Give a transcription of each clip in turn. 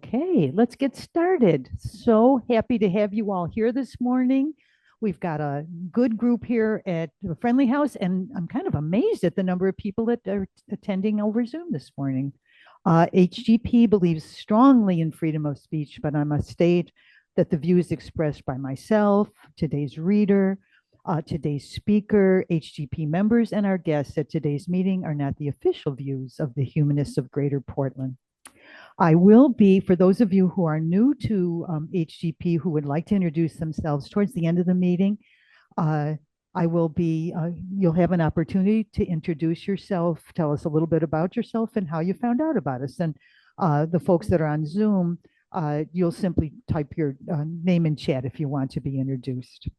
Okay, let's get started. So happy to have you all here this morning. We've got a good group here at the Friendly House, and I'm kind of amazed at the number of people that are attending over Zoom this morning. HGP believes strongly in freedom of speech, but I must state that the views expressed by myself, today's reader, today's speaker, HGP members, and our guests at today's meeting are not the official views of the Humanists of Greater Portland. I will be, for those of you who are new to HGP who would like to introduce themselves towards the end of the meeting, uh, you'll have an opportunity to introduce yourself, tell us a little bit about yourself and how you found out about us. And the folks that are on Zoom, you'll simply type your name in chat if you want to be introduced.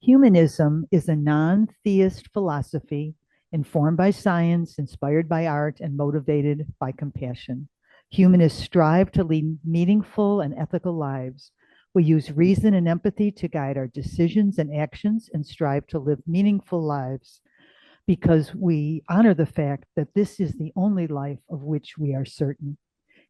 Humanism is a non-theist philosophy informed by science, inspired by art, and motivated by compassion. Humanists strive to lead meaningful and ethical lives. We use reason and empathy to guide our decisions and actions and strive to live meaningful lives because we honor the fact that this is the only life of which we are certain.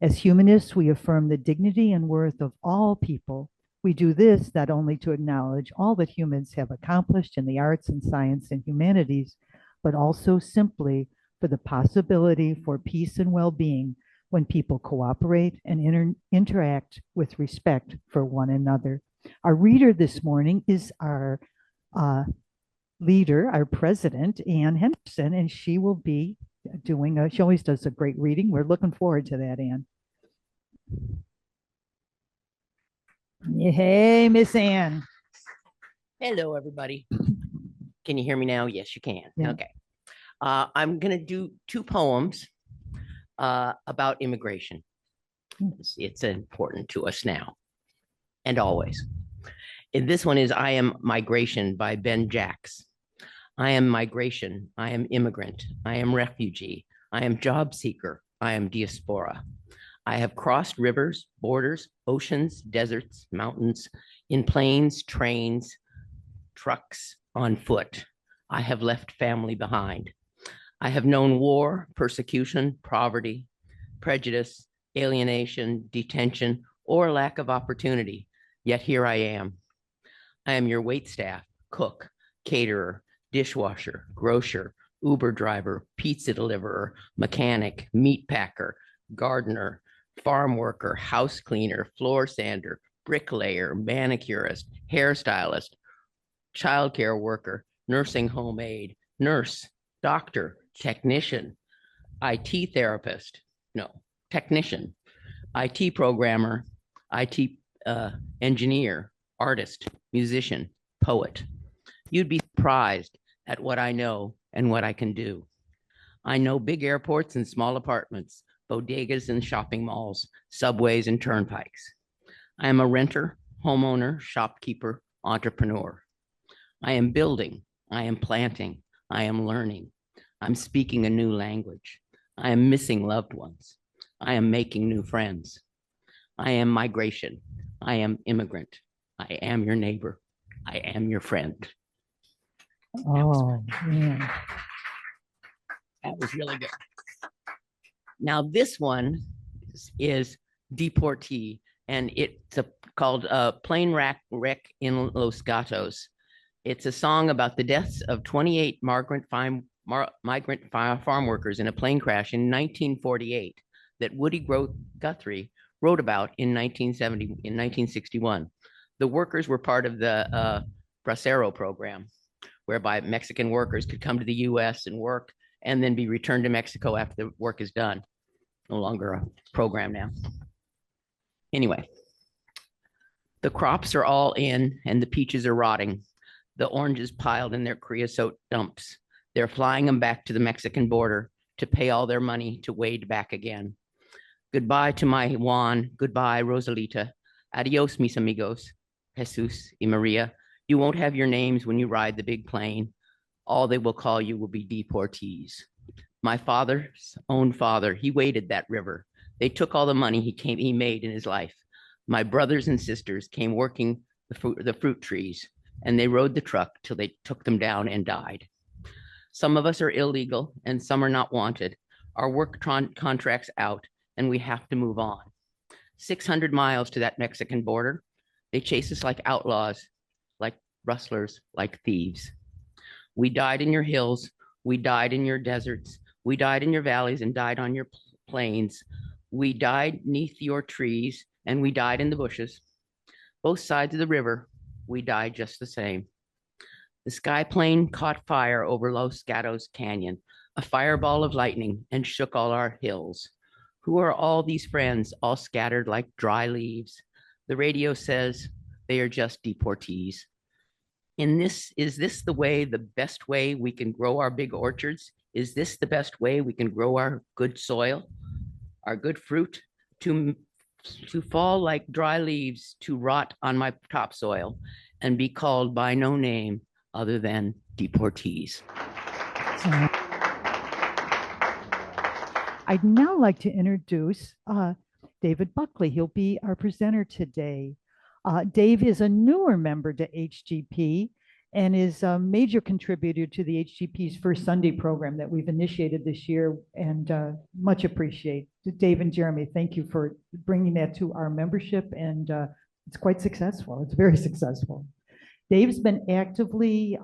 As humanists, we affirm the dignity and worth of all people. We do this not only to acknowledge all that humans have accomplished in the arts and science and humanities, but also simply for the possibility for peace and well-being when people cooperate and interact with respect for one another. Our reader this morning is our leader, our president, Ann Henderson, and she will be she always does a great reading. We're looking forward to that, Ann. Hey, Miss Ann. Hello, everybody. Can you hear me now? Yes, you can. Yeah. Okay. I'm going to do two poems about immigration. It's important to us now and always. And this one is I Am Migration by Ben Jacks. I am migration. I am immigrant. I am refugee. I am job seeker. I am diaspora. I have crossed rivers, borders, oceans, deserts, mountains, in planes, trains, trucks, on foot. I have left family behind. I have known war, persecution, poverty, prejudice, alienation, detention, or lack of opportunity. Yet here I am. I am your waitstaff, cook, caterer, dishwasher, grocer, Uber driver, pizza deliverer, mechanic, meat packer, gardener, farm worker, house cleaner, floor sander, bricklayer, manicurist, hairstylist, childcare worker, nursing home aide, nurse, doctor, technician, IT therapist, technician, IT programmer, IT engineer, artist, musician, poet. You'd be surprised at what I know and what I can do. I know big airports and small apartments, bodegas and shopping malls, subways and turnpikes. I am a renter, homeowner, shopkeeper, entrepreneur. I am building, I am planting, I am learning. I'm speaking a new language. I am missing loved ones. I am making new friends. I am migration. I am immigrant. I am your neighbor. I am your friend. Oh, man. That was really good. Now, this one is Deportee, and it's called Plane Wreck in Los Gatos. It's a song about the deaths of 28 migrant farm workers in a plane crash in 1948 that Woody Guthrie wrote about in 1961. The workers were part of the Bracero program, whereby Mexican workers could come to the U.S. and work and then be returned to Mexico after the work is done. No longer a program now. Anyway, the crops are all in and the peaches are rotting. The oranges piled in their creosote dumps. They're flying them back to the Mexican border to pay all their money to wade back again. Goodbye to my Juan. Goodbye, Rosalita. Adios, mis amigos. Jesus y Maria. You won't have your names when you ride the big plane. All they will call you will be deportees. My father's own father, he waded that river. They took all the money he made in his life. My brothers and sisters came working the fruit trees, and they rode the truck till they took them down and died. Some of us are illegal and some are not wanted. Our work contract's out and we have to move on. 600 miles to that Mexican border. They chase us like outlaws, like rustlers, like thieves. We died in your hills. We died in your deserts. We died in your valleys and died on your plains. We died neath your trees and we died in the bushes. Both sides of the river, we died just the same. The sky plane caught fire over Los Gatos Canyon, a fireball of lightning, and shook all our hills. Who are all these friends, all scattered like dry leaves? The radio says they are just deportees. Is this the best way we can grow our big orchards? Is this the best way we can grow our good soil, our good fruit? To fall like dry leaves, to rot on my topsoil, and be called by no name other than deportees. I'd now like to introduce David Buckley. He'll be our presenter today. Dave is a newer member to HGP and is a major contributor to the HGP's First Sunday program that we've initiated this year, and much appreciate. Dave and Jeremy, thank you for bringing that to our membership, and it's quite successful. It's very successful. Dave's been actively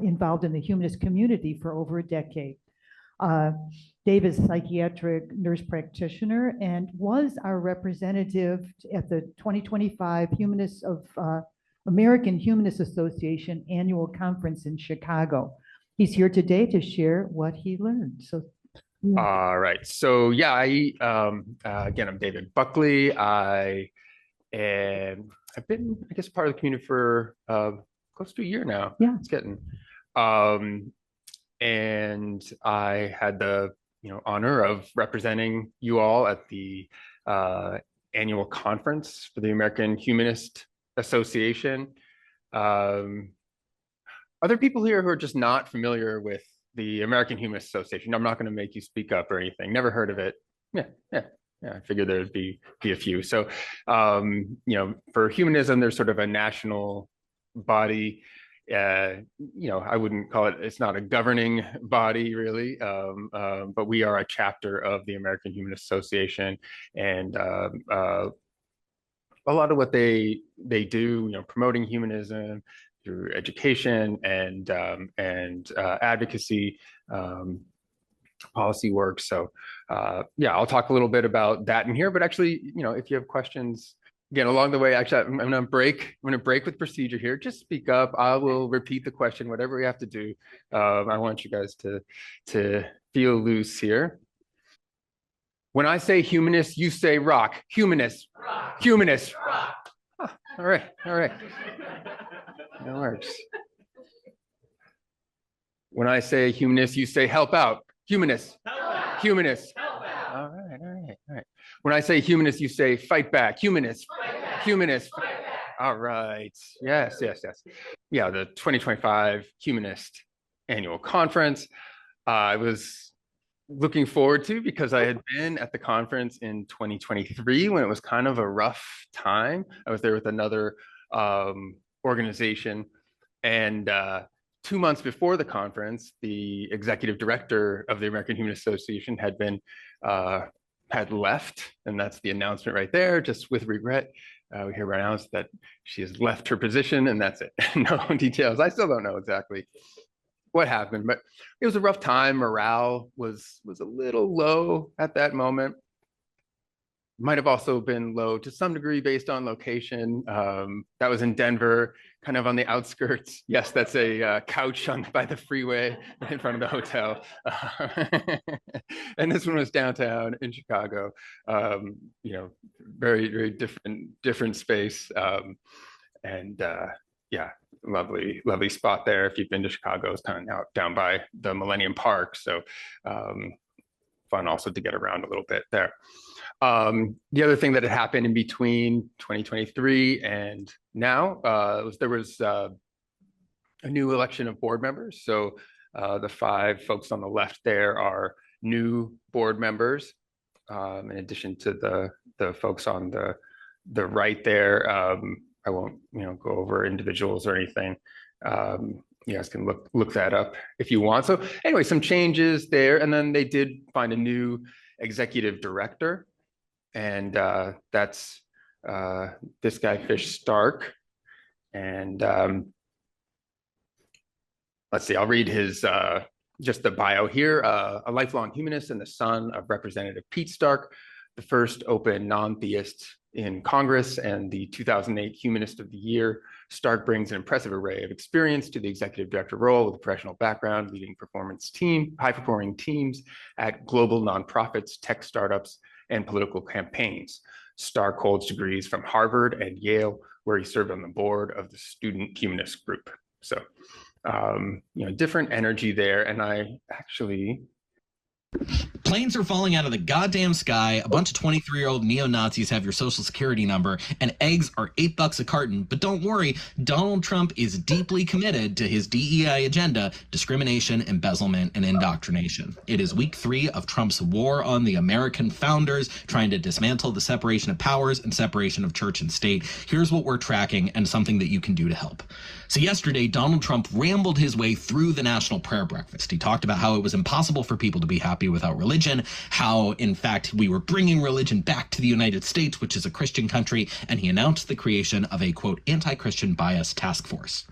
involved in the humanist community for over a decade. Dave is a psychiatric nurse practitioner and was our representative at the 2025 American Humanist Association annual conference in Chicago. He's here today to share what he learned. So, yeah. All right. So, yeah, again, I'm David Buckley. I've been, I guess, part of the community for close to a year now. Yeah, it's getting. And I had the honor of representing you all at the annual conference for the American Humanist Association. Are there people here who are just not familiar with the American Humanist Association? I'm not going to make you speak up or anything. Never heard of it. Yeah. I figured there'd be a few. So, for humanism, there's sort of a national body. I wouldn't call it, it's not a governing body really, but we are a chapter of the American Humanist Association, and a lot of what they do, promoting humanism through education and advocacy, policy work. So I'll talk a little bit about that in here, but actually, if you have questions, again, along the way, actually, I'm going to break with procedure here. Just speak up. I will repeat the question, whatever we have to do. I want you guys to feel loose here. When I say humanist, you say rock. Humanist. Rock. Humanist. Rock. Oh, all right. That works. When I say humanist, you say help out. Humanist. Help out. Humanist. Help out. All right. When I say humanist, you say fight back. Humanist. Fight back. Humanist. Fight back. All right. Yes. Yeah, the 2025 Humanist Annual Conference. I was looking forward to, because I had been at the conference in 2023 when it was kind of a rough time. I was there with another organization, and 2 months before the conference, the executive director of the American Humanist Association had left, and that's the announcement right there. Just with regret, we hear announced that she has left her position, and that's it. No details. I still don't know exactly what happened, but it was a rough time. Morale was a little low at that moment. Might have also been low to some degree based on location. That was in Denver, kind of on the outskirts. Yes, that's a couch by the freeway in front of the hotel. And this one was downtown in Chicago. Very, very different space. Lovely spot there. If you've been to Chicago, it's kind of out down by the Millennium Park. So fun also to get around a little bit there. The other thing that had happened in between 2023 and now there was a new election of board members. So the 5 folks on the left there are new board members, in addition to the folks on the right there. I won't go over individuals or anything. You guys can look that up if you want. So anyway, some changes there, and then they did find a new executive director. And that's this guy, Fish Stark. And let's see, I'll read his just the bio here. A lifelong humanist and the son of Representative Pete Stark, the first open non-theist in Congress and the 2008 Humanist of the Year. Stark brings an impressive array of experience to the executive director role with a professional background, leading high-performing teams at global nonprofits, tech startups, and political campaigns. Stark holds degrees from Harvard and Yale, where he served on the board of the Student Humanist Group. So, different energy there. And I actually... Planes are falling out of the goddamn sky. A bunch of 23-year-old neo-Nazis have your social security number, and eggs are $8 a carton. But don't worry, Donald Trump is deeply committed to his DEI agenda: discrimination, embezzlement, and indoctrination. It is week 3 of Trump's war on the American founders, trying to dismantle the separation of powers and separation of church and state. Here's what we're tracking and something that you can do to help. So yesterday, Donald Trump rambled his way through the National Prayer Breakfast. He talked about how it was impossible for people to be happy without religion, how, in fact, we were bringing religion back to the United States, which is a Christian country, and he announced the creation of a, quote, anti-Christian bias task force.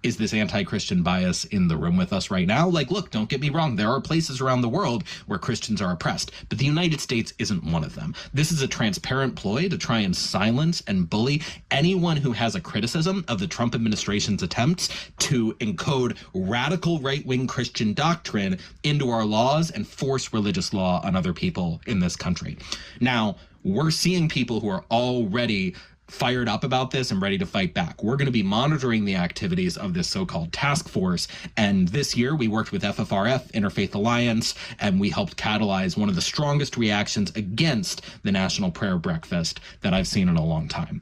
Is this anti-Christian bias in the room with us right now? Like, look, don't get me wrong. There are places around the world where Christians are oppressed, but the United States isn't one of them. This is a transparent ploy to try and silence and bully anyone who has a criticism of the Trump administration's attempts to encode radical right-wing Christian doctrine into our laws and force religious law on other people in this country. Now, we're seeing people who are already fired up about this and ready to fight back. We're going to be monitoring the activities of this so-called task force. And this year we worked with FFRF, Interfaith Alliance, and we helped catalyze one of the strongest reactions against the National Prayer Breakfast that I've seen in a long time.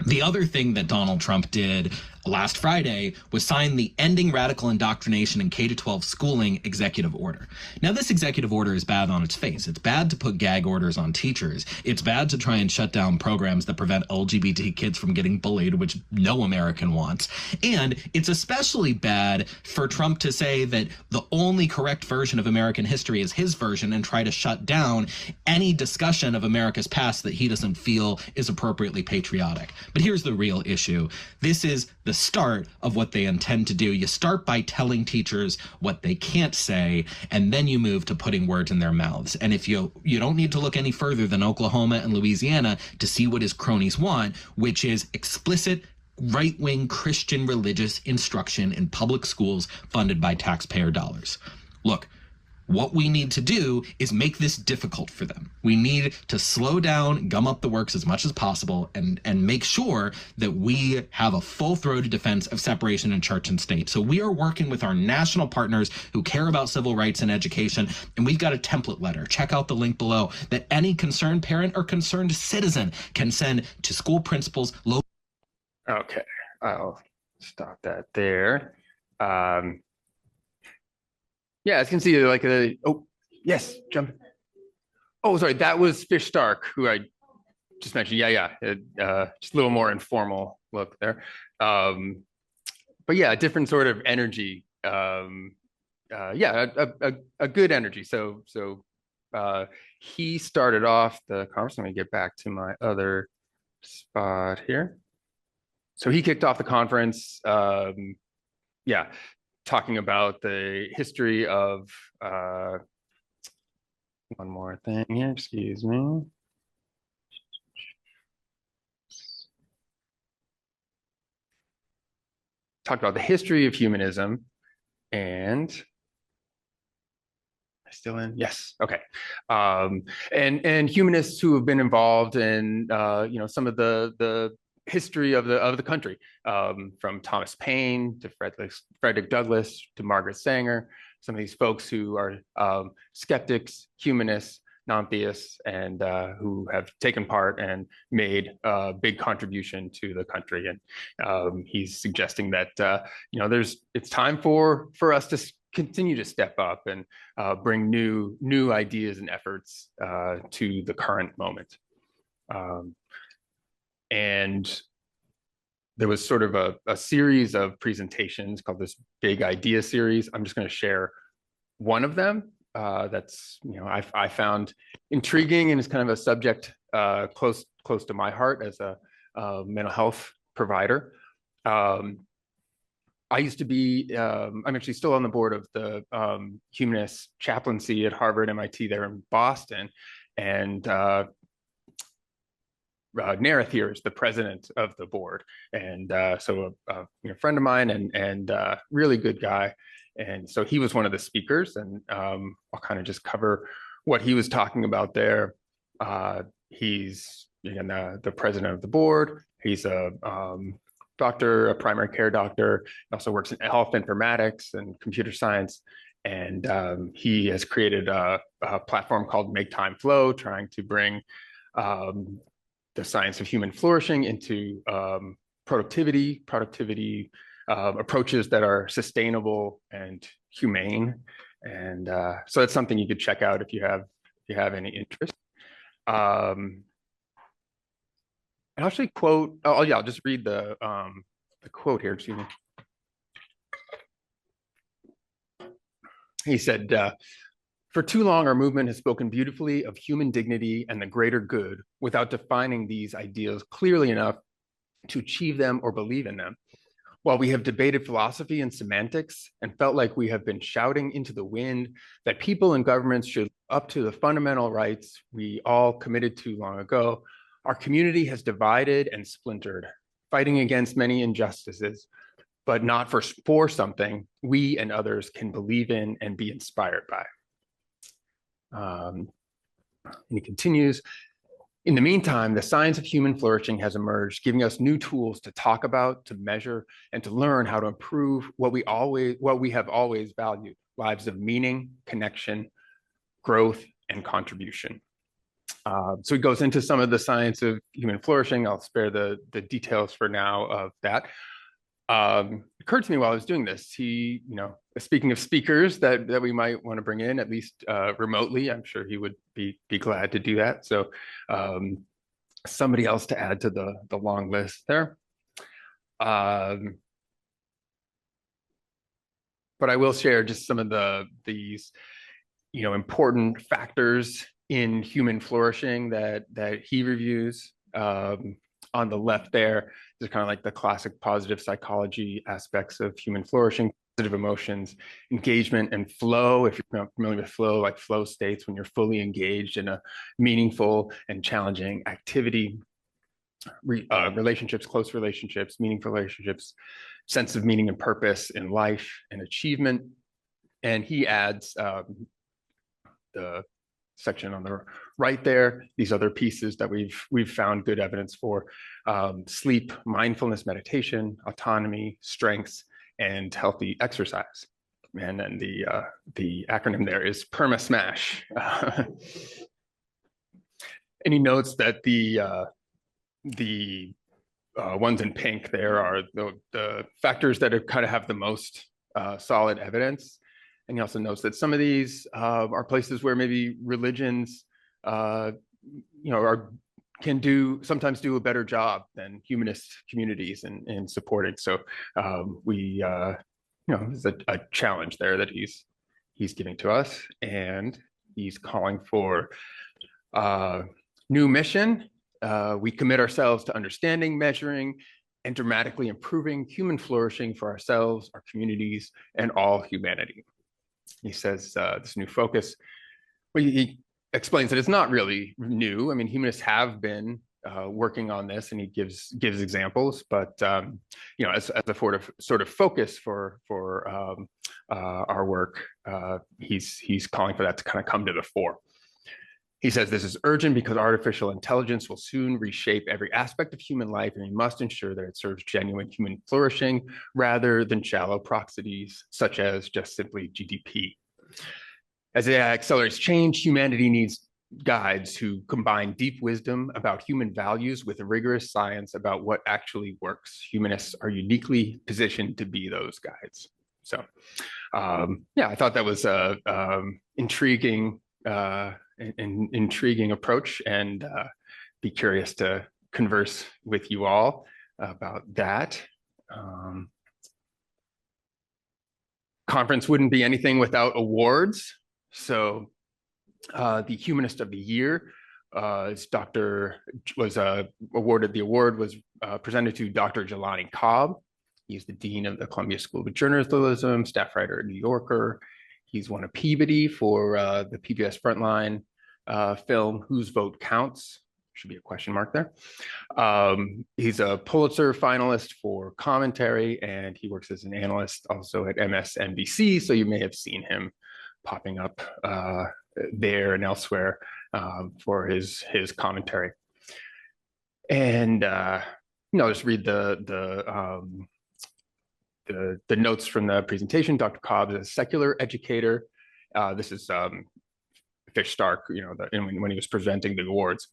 The other thing that Donald Trump did last Friday was sign the Ending Radical Indoctrination in K-12 Schooling executive order. Now, this executive order is bad on its face. It's bad to put gag orders on teachers. It's bad to try and shut down programs that prevent LGBT kids from getting bullied, which no American wants. And it's especially bad for Trump to say that the only correct version of American history is his version and try to shut down any discussion of America's past that he doesn't feel is appropriately patriotic. But here's the real issue. This is the start of what they intend to do. You start by telling teachers what they can't say, and then you move to putting words in their mouths. And if you don't need to look any further than Oklahoma and Louisiana to see what his cronies want, which is explicit right-wing Christian religious instruction in public schools funded by taxpayer dollars. Look, what we need to do is make this difficult for them. We need to slow down, gum up the works as much as possible, and make sure that we have a full-throated defense of separation in church and state. So we are working with our national partners who care about civil rights and education, and we've got a template letter. Check out the link below that any concerned parent or concerned citizen can send to school principals. Okay, I'll stop that there. Yeah, as you can see, like oh, yes, jump. Oh, sorry, that was Fish Stark, who I just mentioned. Yeah, just a little more informal look there. But yeah, a different sort of energy. Yeah, a good energy. So he started off the conference. Let me get back to my other spot here. So he kicked off the conference. Yeah. Talking about the history of one more thing here, excuse me. Talked about the history of humanism, and still in? Yes. Okay. And humanists who have been involved in some of the history of the country, from Thomas Paine to Frederick Douglass to Margaret Sanger, some of these folks who are skeptics, humanists, non-theists, and who have taken part and made a big contribution to the country. And he's suggesting that it's time for us to continue to step up and bring new ideas and efforts to the current moment. And there was sort of a series of presentations called this Big Idea Series. I'm just going to share one of them. that's, I found intriguing and is kind of a subject close to my heart as a mental health provider. I used to be, I'm actually still on the board of the Humanist Chaplaincy at Harvard, MIT there in Boston. And Nareth here is the president of the board. And so a friend of mine and really good guy. And so he was one of the speakers, and I'll kind of just cover what he was talking about there. He's, again, the president of the board. He's a doctor, a primary care doctor. He also works in health informatics and computer science. And he has created a platform called Make Time Flow, trying to bring the science of human flourishing into productivity approaches that are sustainable and humane. And so that's something you could check out if you have any interest. I'll actually quote, I'll just read the quote here, excuse me. He said, for too long, our movement has spoken beautifully of human dignity and the greater good without defining these ideals clearly enough to achieve them or believe in them. While we have debated philosophy and semantics and felt like we have been shouting into the wind that people and governments should live up to the fundamental rights we all committed to long ago, our community has divided and splintered, fighting against many injustices, but not for something we and others can believe in and be inspired by. And he continues, in the meantime, the science of human flourishing has emerged, giving us new tools to talk about, to measure, and to learn how to improve what we have always valued, lives of meaning, connection, growth, and contribution. So he goes into some of the science of human flourishing. I'll spare the details for now of that. It occurred to me while I was doing this, he, speaking of speakers that we might want to bring in, at least remotely, I'm sure he would be glad to do that. So somebody else to add to the long list there. But I will share just some of these important factors in human flourishing that he reviews. On the left there is kind of like the classic positive psychology aspects of human flourishing, positive emotions, engagement, and flow. If you're not familiar with flow, like flow states when you're fully engaged in a meaningful and challenging activity, relationships, close relationships, meaningful relationships, sense of meaning and purpose in life and achievement. And he adds the section on the right there, these other pieces that we've found good evidence for: sleep, mindfulness, meditation, autonomy, strengths, and healthy exercise. And then the acronym there is PERMA-SMASH. And he notes that the ones in pink there are the factors that kind of have the most solid evidence. And he also notes that some of these are places where maybe religions, can sometimes do a better job than humanist communities in supporting. So there's a challenge there that he's giving to us, and he's calling for new mission. We commit ourselves to understanding, measuring, and dramatically improving human flourishing for ourselves, our communities, and all humanity. He says this new focus, well, he explains that it's not really new. I mean, humanists have been working on this, and he gives examples, but as a sort of focus for our work, he's calling for that to kind of come to the fore. He says this is urgent because artificial intelligence will soon reshape every aspect of human life, and we must ensure that it serves genuine human flourishing rather than shallow proxies, such as just simply GDP. As AI accelerates change, humanity needs guides who combine deep wisdom about human values with rigorous science about what actually works. Humanists are uniquely positioned to be those guides. So, I thought that was an intriguing approach, and be curious to converse with you all about that. Conference wouldn't be anything without awards. So the Humanist of the Year is awarded. The award was presented to Dr. Jelani Cobb. He's the Dean of the Columbia School of Journalism, staff writer at New Yorker. He's won a Peabody for the PBS Frontline film, Whose Vote Counts? Should be a question mark there. He's a Pulitzer finalist for commentary, and he works as an analyst also at MSNBC. So you may have seen him popping up there and elsewhere for his commentary. And just read the notes from the presentation. Dr. Cobb is a secular educator. This is Fish Stark, when he was presenting the awards.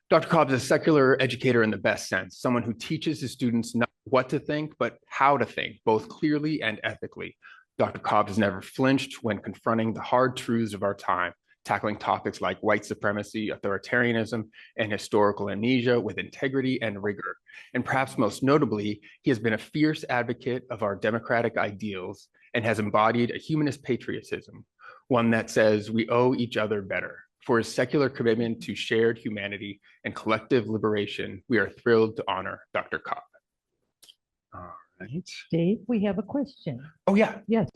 Dr. Cobb is a secular educator in the best sense, someone who teaches his students not what to think, but how to think, both clearly and ethically. Dr. Cobb has never flinched when confronting the hard truths of our time, tackling topics like white supremacy, authoritarianism, and historical amnesia with integrity and rigor. And perhaps most notably, he has been a fierce advocate of our democratic ideals and has embodied a humanist patriotism, one that says we owe each other better. For his secular commitment to shared humanity and collective liberation, we are thrilled to honor Dr. Cobb. All right. Dave, we have a question. Oh, yeah. Yes.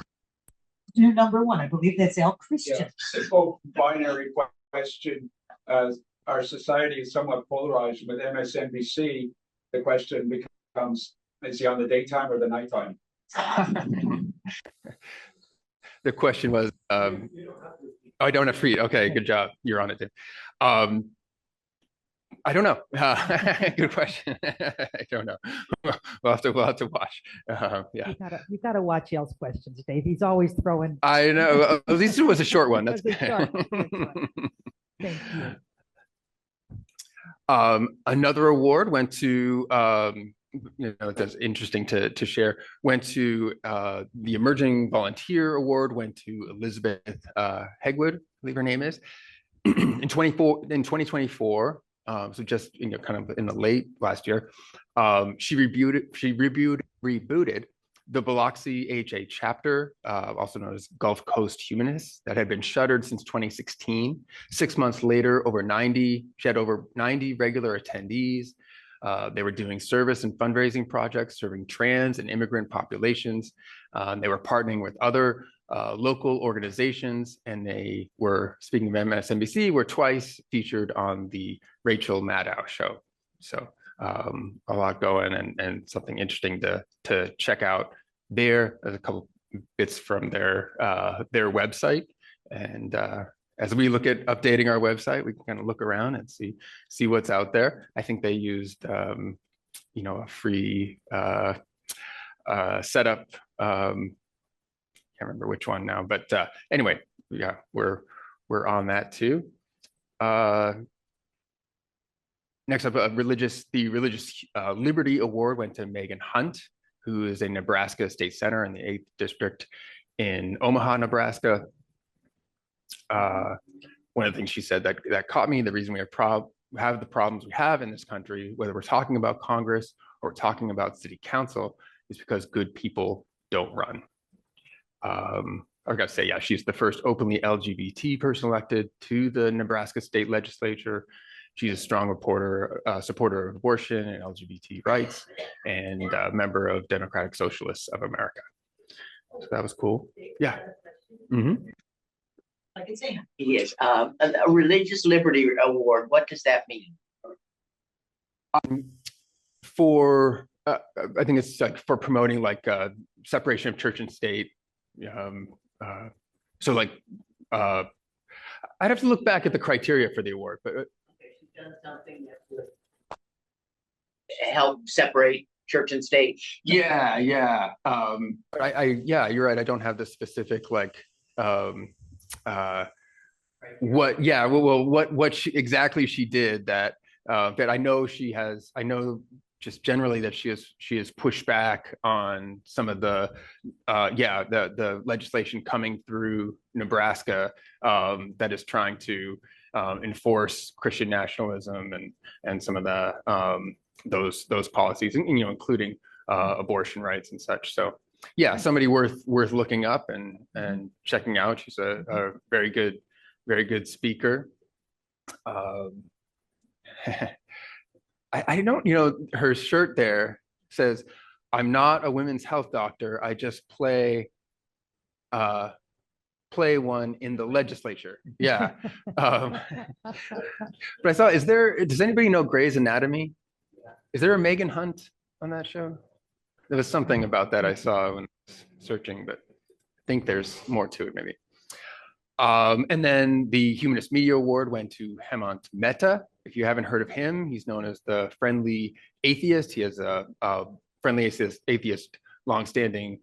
Number one, I believe that's Al Christian. Yeah, simple binary question. Our society is somewhat polarized. With MSNBC, the question becomes, is he on the daytime or the nighttime? The question was, I don't have free. Okay, good job. You're on it, Dave. I don't know. Good question. I don't know. We'll have to watch. Yeah. You gotta watch Al's questions, Dave. He's always throwing. I know. At least it was a short one. That's It was a short one. Thank you. Another award went to that's interesting to share. Went to the Emerging Volunteer Award. Went to Elizabeth Hegwood, I believe her name is. In 2024. So just kind of in the late last year, she rebooted the Biloxi AHA chapter, also known as Gulf Coast Humanists, that had been shuttered since 2016. 6 months later, she had over 90 regular attendees. They were doing service and fundraising projects serving trans and immigrant populations. They were partnering with other local organizations, and they were, speaking of MSNBC, were twice featured on the Rachel Maddow show. So a lot going and something interesting to check out there. There's a couple bits from their website, and as we look at updating our website, we can kind of look around and see what's out there. I think they used a free setup. Can't remember which one now, but anyway, yeah, we're on that too. Next up, the Religious Liberty Award went to Megan Hunt, who is a Nebraska state senator in the 8th district in Omaha, Nebraska. One of the things she said that caught me, the reason we have the problems we have in this country, whether we're talking about Congress or we're talking about city council, is because good people don't run. I've got to say, yeah, she's the first openly LGBT person elected to the Nebraska state legislature. She's a strong supporter of abortion and LGBT rights, and a member of Democratic Socialists of America. So that was cool. Yeah. Mm-hmm. I can say Yes. A Religious Liberty Award, what does that mean? For I think it's like for promoting like separation of church and state. So like I'd have to look back at the criteria for the award, but She's done something that would help separate church and state. yeah. Yeah, you're right. I don't have the specific like what exactly she did that I know she has. I know just generally that she has pushed back on some of the legislation coming through Nebraska that is trying to enforce Christian nationalism and some of the those policies, and including abortion rights and such. So yeah, somebody worth looking up and checking out. She's a very good speaker. I don't, her shirt there says, "I'm not a women's health doctor. I just play one in the legislature." Yeah. But I saw, does anybody know Grey's Anatomy? Is there a Megan Hunt on that show? There was something about that I saw when I was searching, but I think there's more to it maybe. And then the Humanist Media Award went to Hemant Mehta. If you haven't heard of him, he's known as the Friendly Atheist. He has a Friendly Atheist longstanding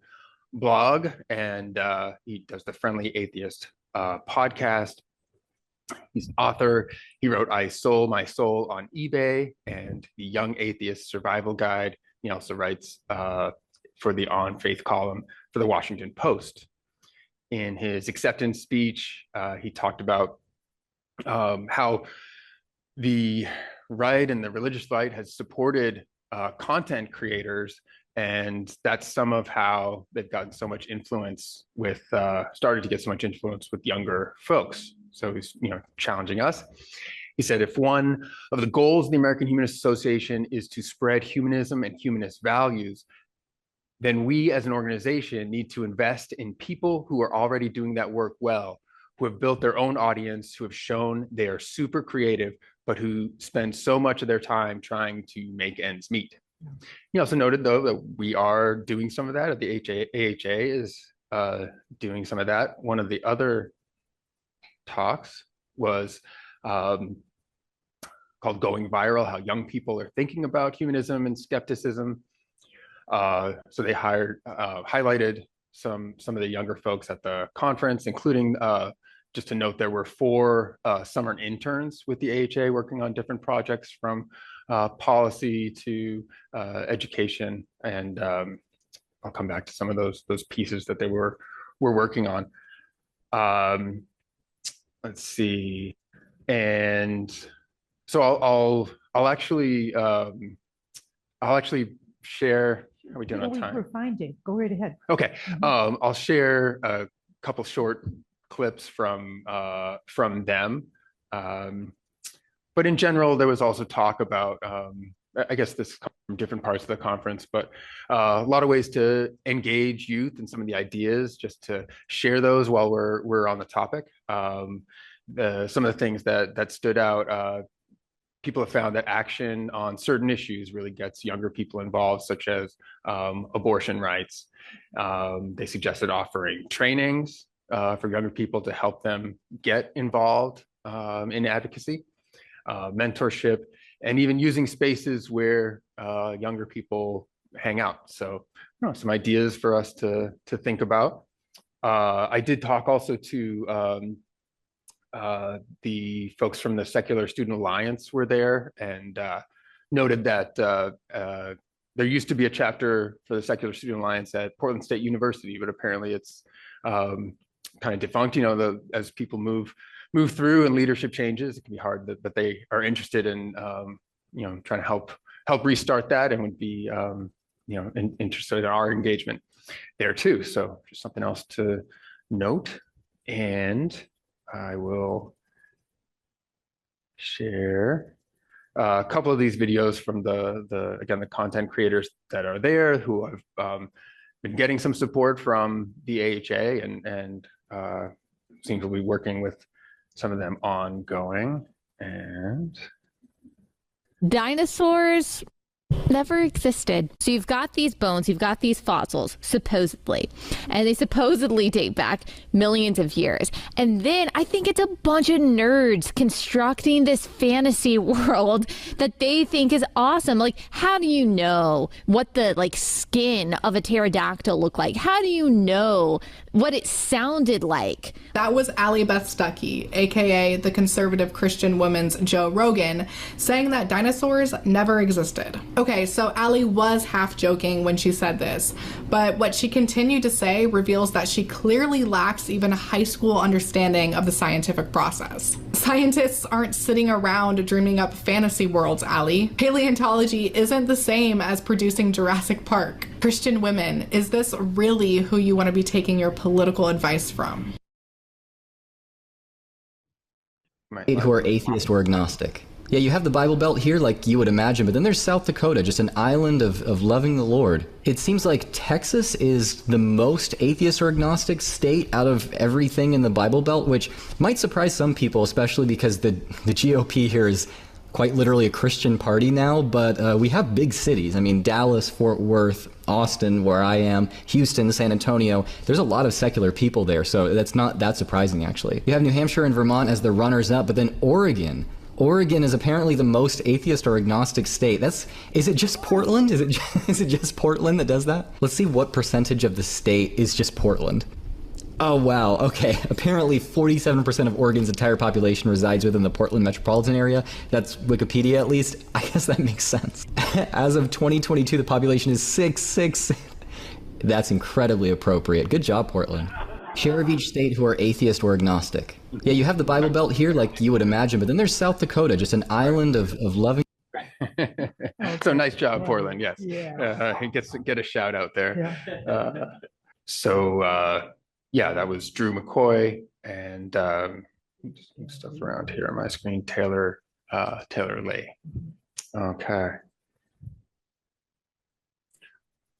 blog, and he does the Friendly Atheist podcast. He's an author. He wrote "I Sold My Soul" on eBay and the Young Atheist Survival Guide. He also writes for the On Faith column for the Washington Post. In his acceptance speech, he talked about how the right and the religious right has supported content creators, and that's some of how they've gotten so much influence with, started to get so much influence with younger folks. So he's, challenging us. He said, if one of the goals of the American Humanist Association is to spread humanism and humanist values, then we as an organization need to invest in people who are already doing that work well, who have built their own audience, who have shown they are super creative, but who spend so much of their time trying to make ends meet. He also noted, though, that we are doing some of that. The AHA is doing some of that. One of the other talks was called Going Viral, how young people are thinking about humanism and skepticism. So they highlighted some of the younger folks at the conference, including, just to note, there were 4 summer interns with the AHA working on different projects, from policy to education, and I'll come back to some of those pieces that they were working on. Let's see, and so I'll actually share. How are we doing on time? We're fine, Dave. Go right ahead. Okay. I'll share a couple short clips from them. But in general, there was also talk about, I guess this comes from different parts of the conference, but a lot of ways to engage youth and some of the ideas, just to share those while we're on the topic. Some of the things that stood out, people have found that action on certain issues really gets younger people involved, such as abortion rights. They suggested offering trainings for younger people to help them get involved in advocacy, mentorship, and even using spaces where younger people hang out. So, some ideas for us to think about. I did talk also to the folks from the Secular Student Alliance were there, and noted that there used to be a chapter for the Secular Student Alliance at Portland State University, but apparently it's kind of defunct. As people move through and leadership changes, it can be hard, but they are interested in trying to help restart that, and would be interested in our engagement there too. So just something else to note. And I will share a couple of these videos from the content creators that are there, who have been getting some support from the AHA, and seem to be working with some of them ongoing. And dinosaurs never existed. So you've got these bones, you've got these fossils, supposedly, and they supposedly date back millions of years. And then I think it's a bunch of nerds constructing this fantasy world that they think is awesome. Like, how do you know what the skin of a pterodactyl looked like? How do you know what it sounded like? That was Allie Beth Stuckey, aka the conservative Christian woman's Joe Rogan, saying that dinosaurs never existed. Okay, so Allie was half joking when she said this, but what she continued to say reveals that she clearly lacks even a high school understanding of the scientific process. Scientists aren't sitting around dreaming up fantasy worlds, Allie. Paleontology isn't the same as producing Jurassic Park. Christian women, is this really who you want to be taking your political advice from? Who are atheist or agnostic. Yeah, you have the Bible Belt here like you would imagine, but then there's South Dakota, just an island of loving the Lord. It seems like Texas is the most atheist or agnostic state out of everything in the Bible Belt, which might surprise some people, especially because the GOP here is quite literally a Christian party now, but we have big cities. I mean, Dallas, Fort Worth, Austin, where I am, Houston, San Antonio. There's a lot of secular people there, so that's not that surprising, actually. You have New Hampshire and Vermont as the runners-up, but then Oregon. Oregon is apparently the most atheist or agnostic state. Is it just Portland? Is it just Portland that does that? Let's see what percentage of the state is just Portland. Oh, wow. Okay. Apparently 47% of Oregon's entire population resides within the Portland metropolitan area. That's Wikipedia, at least. I guess that makes sense. As of 2022, the population is 666. That's incredibly appropriate. Good job, Portland. Share of each state who are atheist or agnostic. Yeah, you have the Bible Belt here like you would imagine, but then there's South Dakota, just an island of loving. So nice job, Portland. Yes. Yeah. He gets to get a shout out there. Yeah. Yeah, that was Drew McCoy, and just move stuff around here on my screen. Taylor Lay. Okay.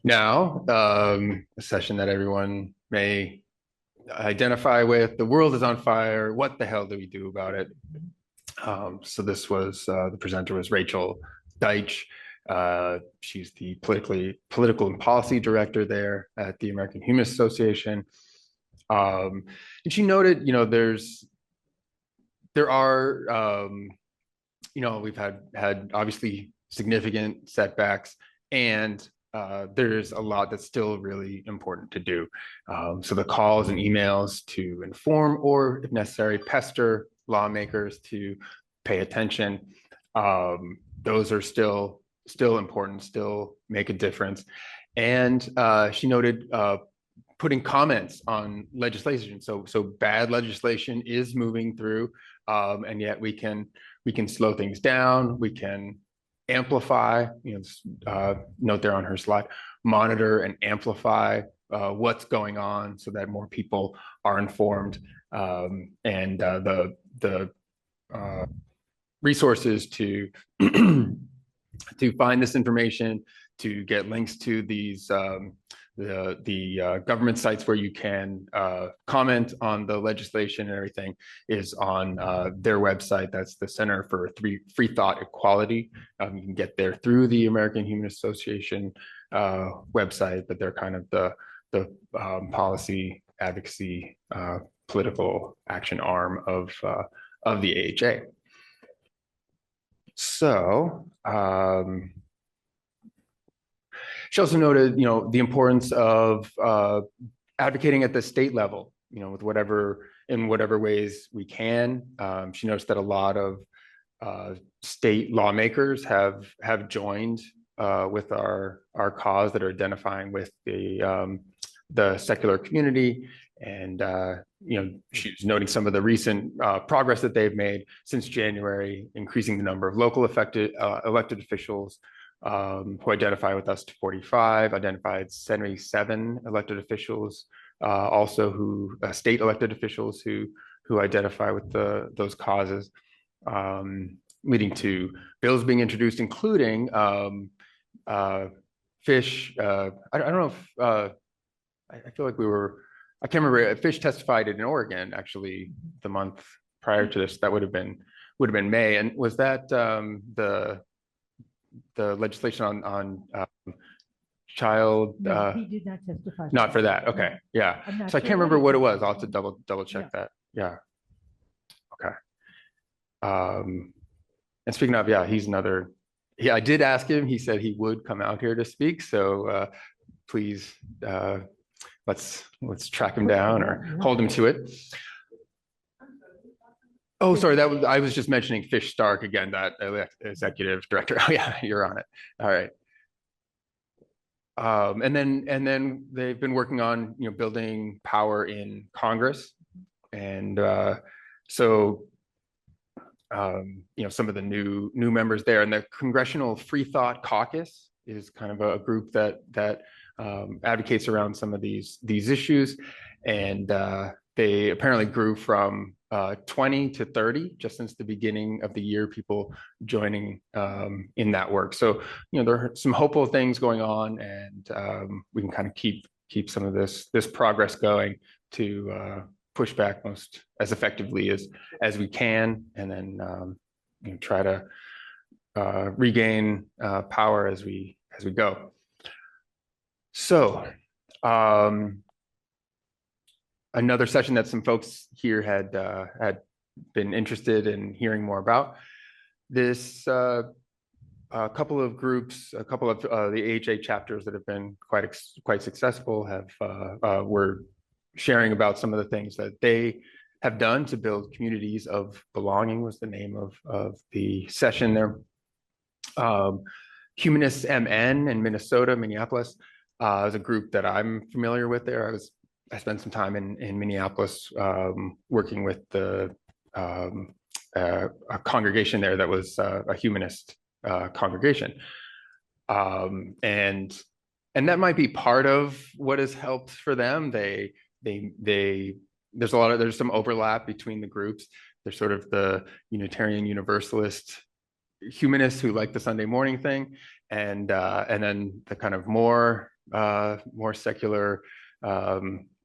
Now, a session that everyone may identify with. The world is on fire. What the hell do we do about it? So this was the presenter was Rachel Deitch. She's the political and policy director there at the American Humanist Association. And she noted, there are, we've had obviously significant setbacks, and there's a lot that's still really important to do. So the calls and emails to inform, or if necessary, pester lawmakers to pay attention. Those are still important, still make a difference. And she noted putting comments on legislation. So bad legislation is moving through, and yet we can slow things down. We can amplify, note there on her slide, monitor and amplify what's going on so that more people are informed, and the resources to to find this information, to get links to these the government sites where you can comment on the legislation and everything is on their website. That's the Center for Free Thought Equality. You can get there through the American Humanist Association website, but they're kind of the policy advocacy political action arm of the AHA. So she also noted, the importance of advocating at the state level, with in whatever ways we can. She noticed that a lot of state lawmakers have joined with our cause, that are identifying with the secular community. And she's noting some of the recent progress that they've made since January, increasing the number of local elected officials who identify with us to 45, identified 77 elected officials, also who state elected officials who identify with those causes, leading to bills being introduced, including fish. I don't know if I feel like I can't remember. Fish testified in Oregon actually the month prior to this. That would have been May. And was that the legislation on child? No, he did not testify. Not for that. Okay, yeah. So I can't remember what it was. I'll have to double check that. Yeah. Okay. And speaking of, he's another. I did ask him. He said he would come out here to speak. So please, let's track him down or hold him to it. Oh, sorry. I was just mentioning Fish Stark again, that executive director. Oh, yeah, you're on it. All right. And then they've been working on building power in Congress, and so some of the new members there, and the Congressional Free Thought Caucus is kind of a group that advocates around some of these issues, and they apparently grew from 20 to 30 just since the beginning of the year, people joining in that work. So, there are some hopeful things going on, and we can kind of keep some of this progress going to push back most as effectively as we can, and then try to regain power as we go. So another session that some folks here had been interested in hearing more about. This a couple of groups, a couple of the AHA chapters that have been quite successful were sharing about some of the things that they have done to build communities of belonging, was the name of the session there. Humanist MN in Minneapolis is a group that I'm familiar with there. I spent some time in Minneapolis working with a congregation there that was a humanist congregation. And that might be part of what has helped for them. There's some overlap between the groups. There's sort of the Unitarian Universalist humanists who like the Sunday morning thing, and then the kind of more secular,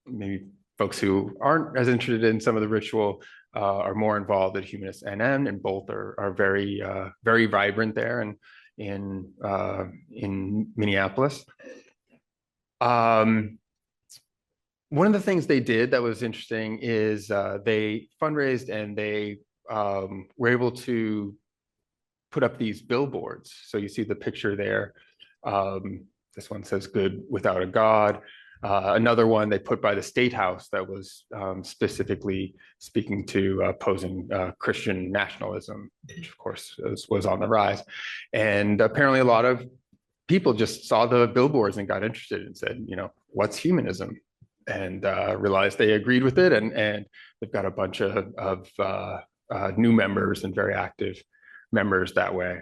maybe folks who aren't as interested in some of the ritual are more involved at Humanist NN, and both are very very vibrant there and in Minneapolis. One of the things they did that was interesting is they fundraised, and they were able to put up these billboards. So you see the picture there. This one says "Good without a God." Another one they put by the State House that was specifically speaking to opposing Christian nationalism, which of course was on the rise. And apparently a lot of people just saw the billboards and got interested and said, what's humanism? And realized they agreed with it. And they've got a bunch of new members and very active members that way.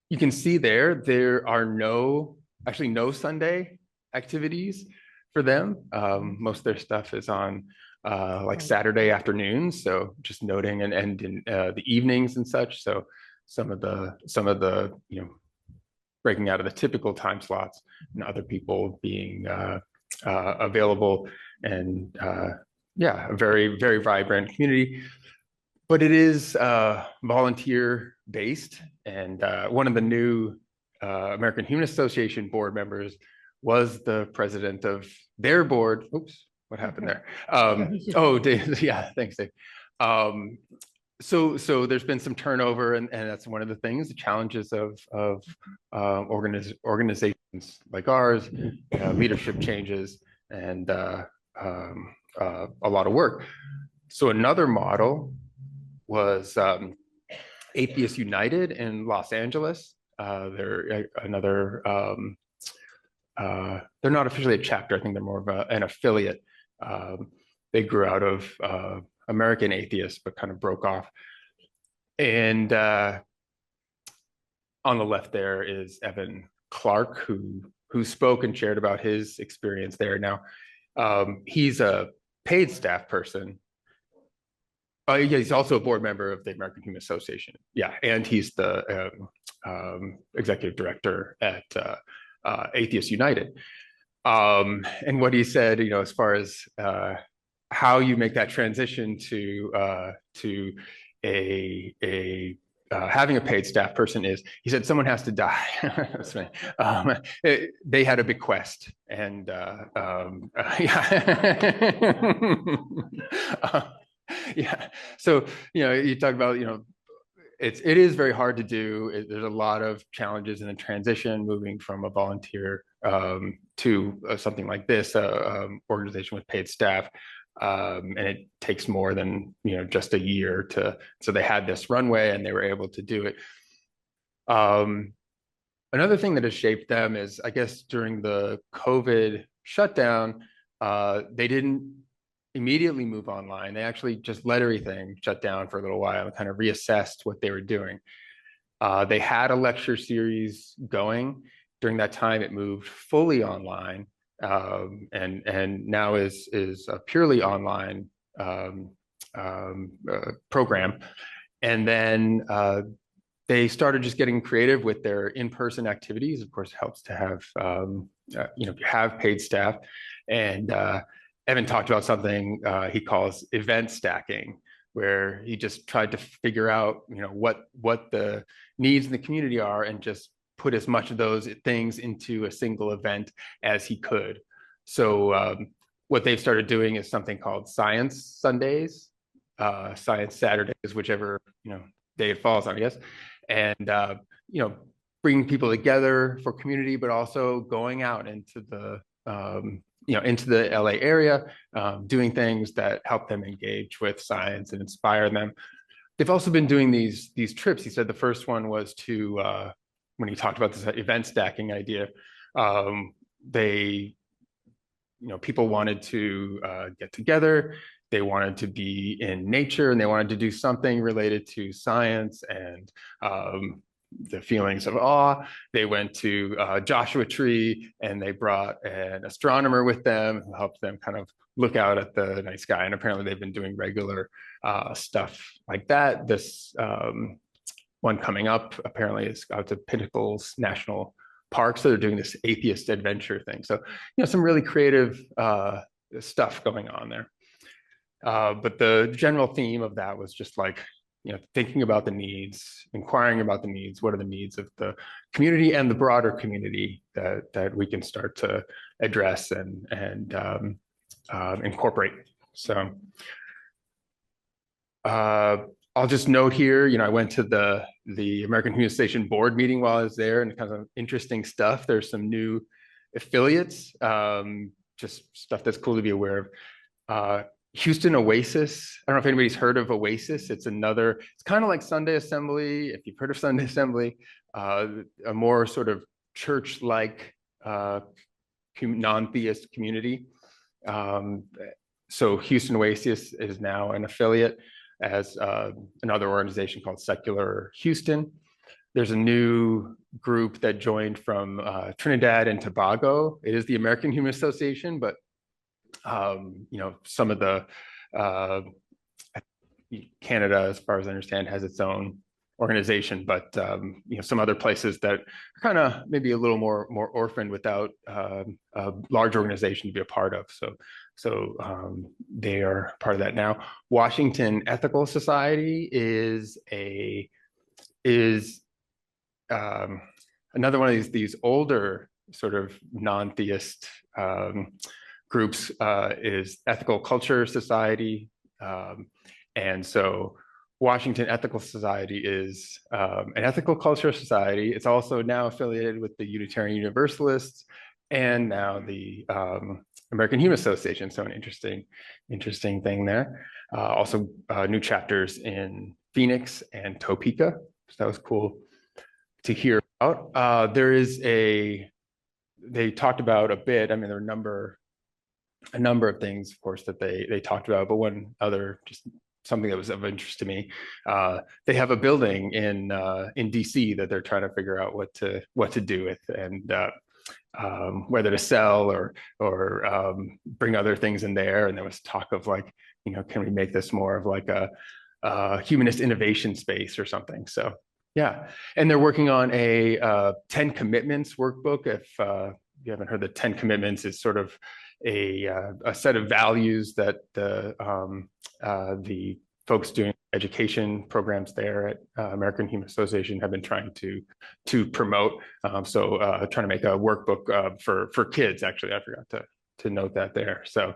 You can see there are no Sunday activities for them. Most of their stuff is on like Saturday afternoons, so just noting, and in the evenings and such. So some of the breaking out of the typical time slots, and other people being available, and a very, very vibrant community. But it is volunteer based, and one of the new American Humanist Association board members was the president of their board. Oops, what happened there? Dave, yeah, thanks, Dave. So there's been some turnover, and that's one of the things, the challenges of organizations like ours, leadership changes, and a lot of work. So another model was Atheists United in Los Angeles. They're another, they're not officially a chapter. I think they're more of an affiliate. They grew out of American Atheists, but kind of broke off. And on the left there is Evan Clark, who spoke and shared about his experience there. Now, he's a paid staff person. Yeah, he's also a board member of the American Humanist Association. Yeah, and he's the executive director at Atheists United. And what he said, as far as how you make that transition to having a paid staff person is, he said, someone has to die. That's right. They had a bequest, and yeah. So, you talk about, it is very hard to do. There's a lot of challenges in the transition, moving from a volunteer to something like this, organization with paid staff. And it takes more than, just a year so they had this runway and they were able to do it. Another thing that has shaped them is, I guess, during the COVID shutdown, they didn't immediately move online. They actually just let everything shut down for a little while and kind of reassessed what they were doing. They had a lecture series going, During that time, it moved fully online, and now is a purely online program. And then they started just getting creative with their in-person activities. Of course, it helps to have have paid staff. And Evan talked about something he calls event stacking, where he just tried to figure out what the needs in the community are and just put as much of those things into a single event as he could. So what they've started doing is something called Science Sundays, Science Saturdays, whichever day it falls on, I guess, and bringing people together for community, but also going out into the into the LA area, doing things that help them engage with science and inspire them. They've also been doing these trips. He said the first one was to when he talked about this event stacking idea, people wanted to get together. They wanted to be in nature, and they wanted to do something related to science and the feelings of awe. They went to Joshua Tree, and they brought an astronomer with them who helped them kind of look out at the night sky. And apparently they've been doing regular stuff like that. This one coming up apparently is out to Pinnacles National Park. So they're doing this atheist adventure thing. So, some really creative stuff going on there. But the general theme of that was just like, thinking about the needs, inquiring about the needs. What are the needs of the community and the broader community that we can start to address and incorporate? So I'll just note here, I went to the American Humanist Association board meeting while I was there, and kind of interesting stuff. There's some new affiliates, just stuff that's cool to be aware of. Houston Oasis. I don't know if anybody's heard of Oasis. It's kind of like Sunday Assembly. If you've heard of Sunday Assembly, a more sort of church-like non-theist community. So Houston Oasis is now an affiliate as another organization called Secular Houston. There's a new group that joined from Trinidad and Tobago. It is the American Humanist Association, but some of the Canada, as far as I understand, has its own organization, but some other places that are kind of maybe a little more orphaned without a large organization to be a part of. So they are part of that now. Washington Ethical Society is another one of these older sort of non-theist groups, is Ethical Culture Society. And so Washington Ethical Society is an ethical culture society. It's also now affiliated with the Unitarian Universalists and now the American Humanist Association. So an interesting thing there. Also new chapters in Phoenix and Topeka. So that was cool to hear about. They talked about a bit, there are a number of things, of course, that they talked about, but one other, just something that was of interest to me. They have a building in DC that they're trying to figure out what to do with, and whether to sell or bring other things in there. And there was talk of like, can we make this more of like a humanist innovation space or something? So yeah, and they're working on a 10 Commitments workbook. If you haven't heard, the 10 Commitments is sort of a set of values that the folks doing education programs there at American Humanist Association have been trying to promote. So trying to make a workbook for kids. Actually, I forgot to note that there. So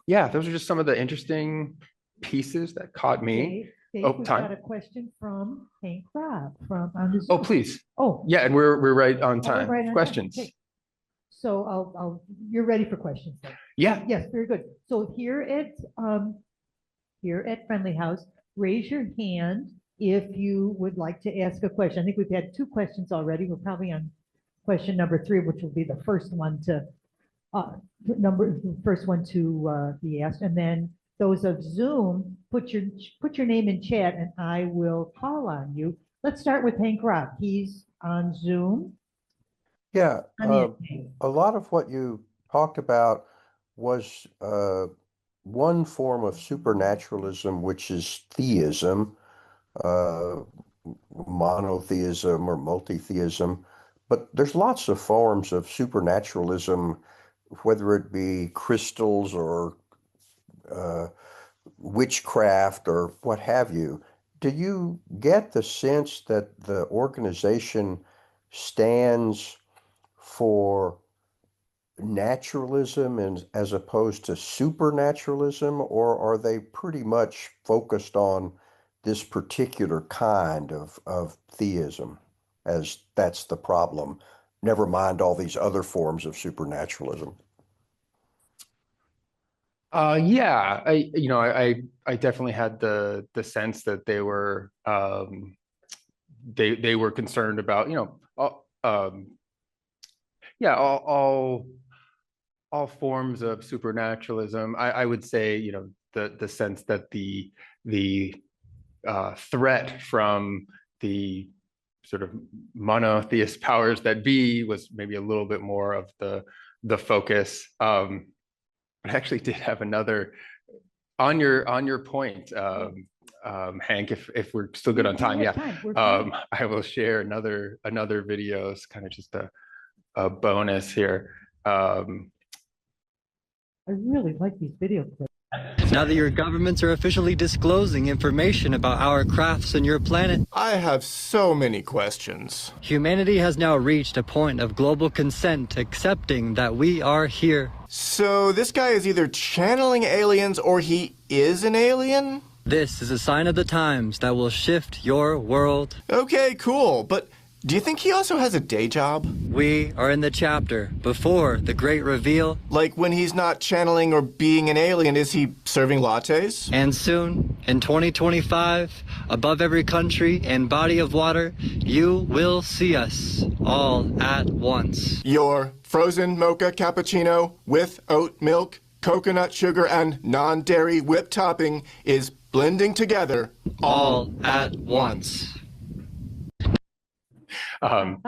yeah, those are just some of the interesting pieces that caught me. Dave, we've got a question from Hank Robb from on the Zoom. Oh, please. Oh, yeah, and we're right on time. Right on Questions. time. Okay. So you're ready for questions then? Yeah. Yes, very good. So here at Friendly House, raise your hand if you would like to ask a question. I think we've had 2 questions already. We're probably on question number 3, which will be the first one to be asked. And then those of Zoom, put your name in chat and I will call on you. Let's start with Hank Robb. He's on Zoom. Yeah, I mean, a lot of what you talked about was one form of supernaturalism, which is theism, uh, monotheism or multitheism. But there's lots of forms of supernaturalism, whether it be crystals or uh, witchcraft or what have you. Do you get the sense that the organization stands for naturalism and as opposed to supernaturalism, or are they pretty much focused on this particular kind of theism, as that's the problem? Never mind all these other forms of supernaturalism. Yeah, I definitely had the sense that they were they were concerned about, yeah, all forms of supernaturalism. I would say, the sense that the threat from the sort of monotheist powers that be was maybe a little bit more of the focus. But I actually did have another on your point, Hank. If we're still good on time, yeah. I will share another video. It's kind of just a bonus here. I really like these video clips. Now that your governments are officially disclosing information about our crafts and your planet, I have so many questions. Humanity has now reached a point of global consent accepting that we are here. So this guy is either channeling aliens or he is an alien? This is a sign of the times that will shift your world. Okay, cool, but do you think he also has a day job? We are in the chapter before the great reveal. Like when he's not channeling or being an alien, is he serving lattes? And soon, in 2025, above every country and body of water, you will see us all at once. Your frozen mocha cappuccino with oat milk, coconut sugar, and non-dairy whipped topping is blending together all at once. That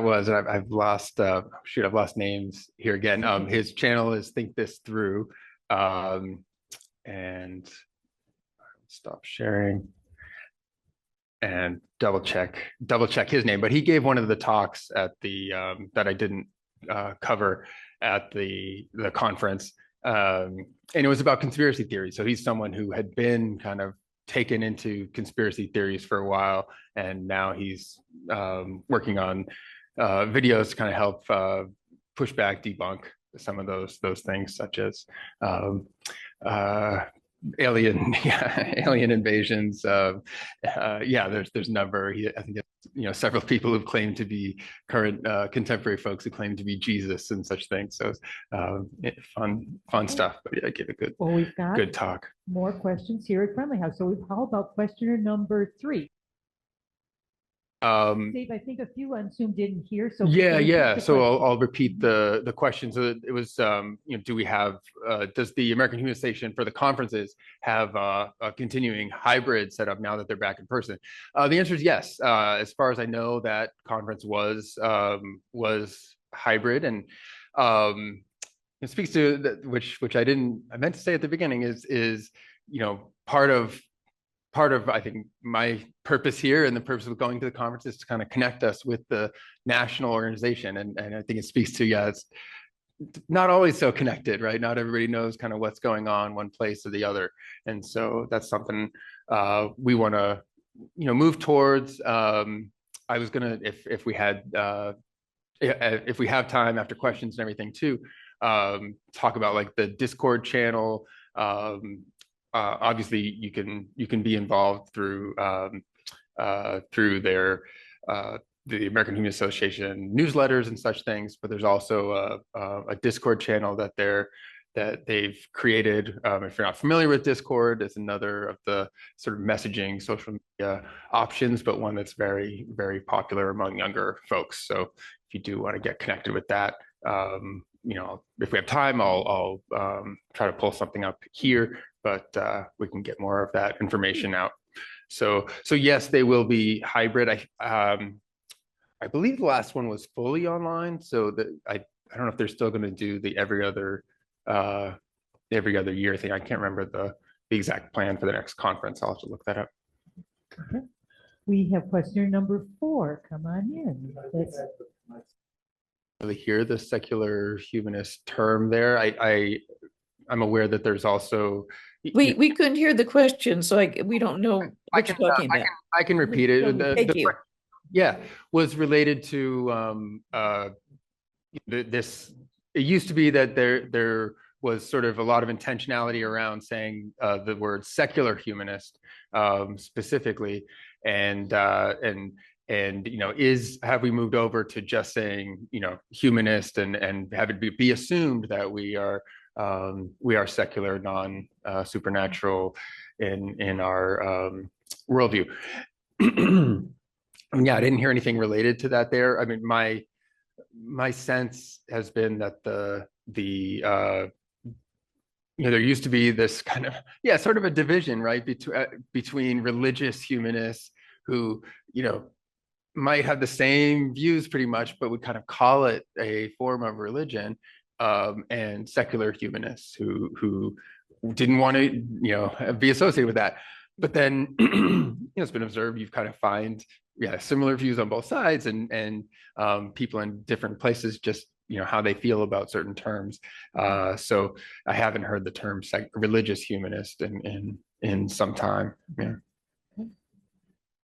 was, I've lost I've lost names here again. His channel is Think This Through, and stop sharing and double check his name. But he gave one of the talks at the that I didn't cover at the conference, and it was about conspiracy theories. So he's someone who had been kind of taken into conspiracy theories for a while, and now he's working on videos to kind of help push back, debunk some of those things, such as alien invasions. There's a number. I think several people who've claimed to be current contemporary folks who claim to be Jesus and such things. So fun stuff. But yeah, give a good talk. More questions here at Friendly House. So how about questioner number 3? Dave, I think a few on Zoom didn't hear. So So I'll repeat the question. So it was, do we have? Does the American Humanist Association for the conferences have a continuing hybrid setup now that they're back in person? The answer is yes. As far as I know, that conference was hybrid, and it speaks to which I meant to say at the beginning is part of I think my purpose here and the purpose of going to the conference is to kind of connect us with the national organization, and I think it speaks to it's not always so connected, right? Not everybody knows kind of what's going on one place or the other, and so that's something we want to move towards. I was gonna, if we have time after questions and everything too, talk about like the Discord channel. Obviously, you can be involved through their the American Humanist Association newsletters and such things, but there's also a Discord channel that they've created. If you're not familiar with Discord, it's another of the sort of messaging social media options, but one that's very, very popular among younger folks. So if you do want to get connected with that, if we have time, I'll try to pull something up here, but we can get more of that information out. So yes, they will be hybrid. I believe the last one was fully online, so that I don't know if they're still going to do the every other year thing. I can't remember the exact plan for the next conference. I'll have to look that up. Okay. We have questioner number 4. Come on in. Really hear the secular humanist term there. I'm aware that there's also we couldn't hear the question, so we don't know what you're talking about. I can repeat it. Thank you. Yeah, was related to this. It used to be that there was sort of a lot of intentionality around saying the word secular humanist specifically, and have we moved over to just saying humanist and have it be assumed that we are secular, non supernatural in our worldview. Yeah, I didn't hear anything related to that there. I mean, my sense has been that there used to be this kind of sort of a division, right, between religious humanists who might have the same views pretty much, but would kind of call it a form of religion, and secular humanists who didn't want to be associated with that. But then it's been observed you've kind of find similar views on both sides, and people in different places just how they feel about certain terms. So I haven't heard the term religious humanist in some time. Yeah.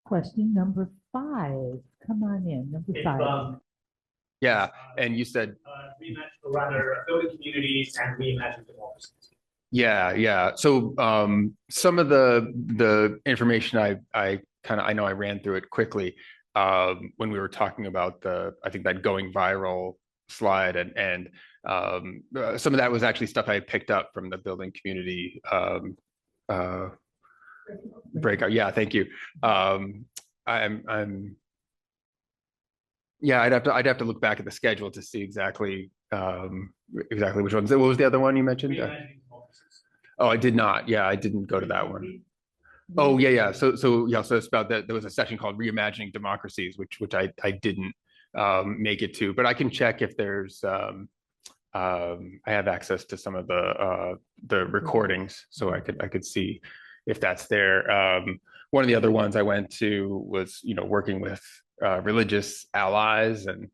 Question number 5. Come on in, number 5. Yeah, and you said building communities and reimagine democracy. Yeah. So some of the information I know I ran through it quickly when we were talking about I think that going viral slide, and some of that was actually stuff I had picked up from the building community breakout. Yeah, thank you. I'd have to look back at the schedule to see exactly which ones. What was the other one you mentioned? Oh, I did not. Yeah, I didn't go to that one. Oh, yeah. So it's about that. There was a session called Reimagining Democracies, which I didn't make it to, but I can check if there's. I have access to some of the recordings, so I could see if that's there. One of the other ones I went to was working with religious allies, and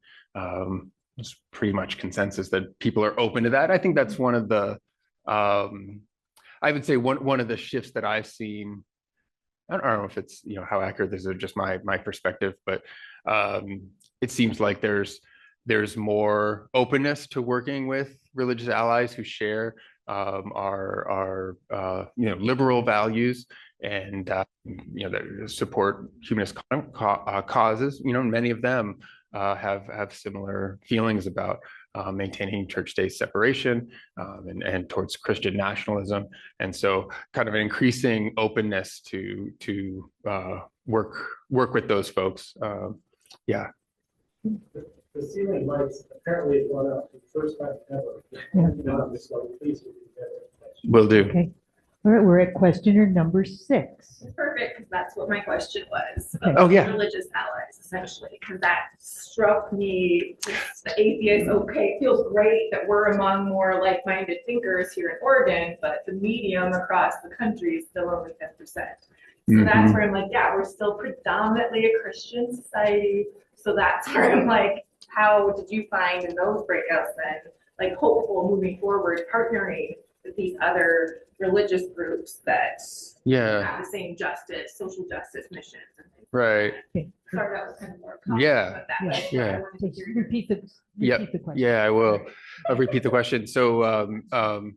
it's pretty much consensus that people are open to that. I think that's one of the. I would say one of the shifts that I've seen. I don't know if it's how accurate this is, just my perspective, but it seems like there's more openness to working with religious allies who share our liberal values and that support humanist causes. Many of them have similar feelings about maintaining church-state separation and towards Christian nationalism, and so kind of an increasing openness to work with those folks. Yeah. The ceiling lights apparently have gone up for the first time ever. Please. Will do. Okay. All right, we're at questioner number 6. Perfect, because that's what my question was. Okay. Oh, yeah. Religious allies, essentially, because that struck me. Just the atheists, okay, it feels great that we're among more like-minded thinkers here in Oregon, but the medium across the country is still only 10%. So that's where I'm like, yeah, we're still predominantly a Christian society. So that's where I'm like, how did you find in those breakouts then, hopeful moving forward, partnering with these other religious groups that have the same social justice missions and things. Right. Okay. Sorry, that was kind of more Repeat the question. Yeah, I will. I'll repeat the question. So so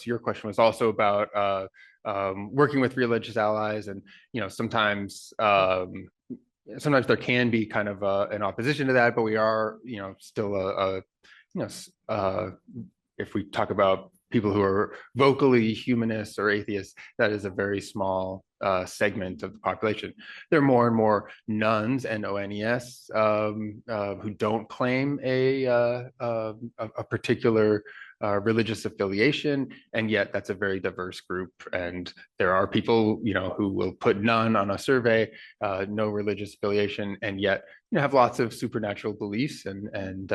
your question was also about working with religious allies, and sometimes there can be kind of an opposition to that, but we are still if we talk about people who are vocally humanists or atheists, that is a very small segment of the population. There are more and more nuns and ONES who don't claim a particular religious affiliation, and yet that's a very diverse group. And there are people, who will put none on a survey, no religious affiliation, and yet have lots of supernatural beliefs, and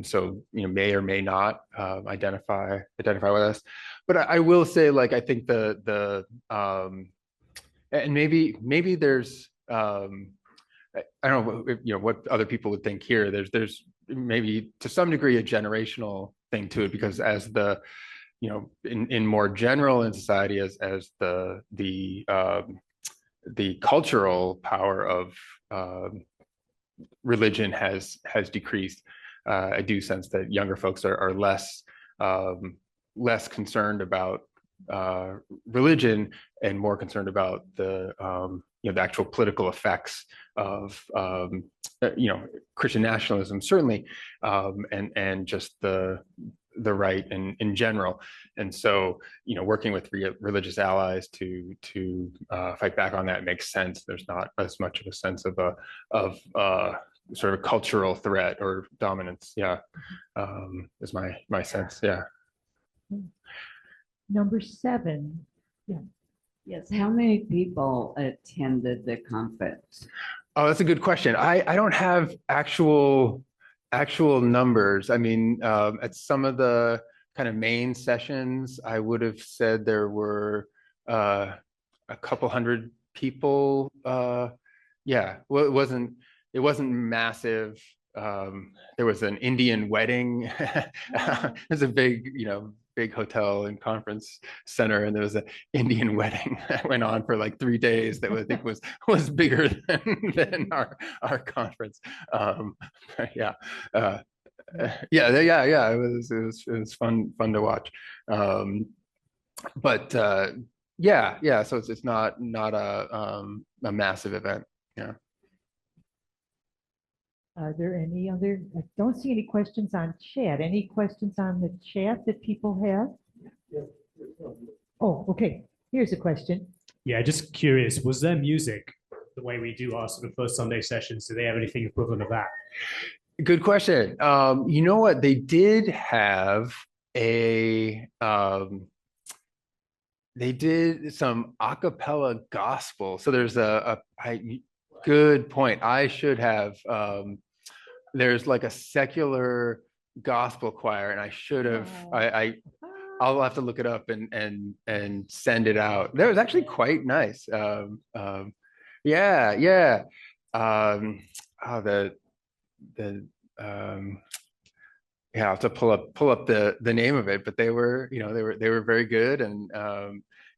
so may or may not identify with us. But I will say, like, I think and maybe there's I don't know what other people would think here. There's maybe to some degree a generational thing to it, because as the in more general in society, as the cultural power of religion has decreased, I do sense that younger folks are less concerned about religion and more concerned about the actual political effects of Christian nationalism, certainly, and just the right in general. And so working with religious allies to fight back on that makes sense. There's not as much of a sense of sort of cultural threat or dominance. Is my sense. Number 7. Yeah. Yes. How many people attended the conference? Oh, that's a good question. I don't have actual numbers. I mean, at some of the kind of main sessions, I would have said there were a couple hundred people. Well, it wasn't massive. There was an Indian wedding. There's a big hotel and conference center, and there was an Indian wedding that went on for like 3 days that I think was bigger than our conference. It was fun to watch. So it's not a massive event. Are there any other? I don't see any questions on chat. Any questions on the chat that people have? Oh, okay. Here's a question. Yeah, just curious, was there music the way we do our sort of first Sunday sessions? Do they have anything equivalent of that? Good question. You know what? They did have they did some a cappella gospel. So there's good point. I should have. There's like a secular gospel choir, and I should have. I'll have to look it up and send it out. That was actually quite nice. I'll have to pull up the name of it, but they were very good, and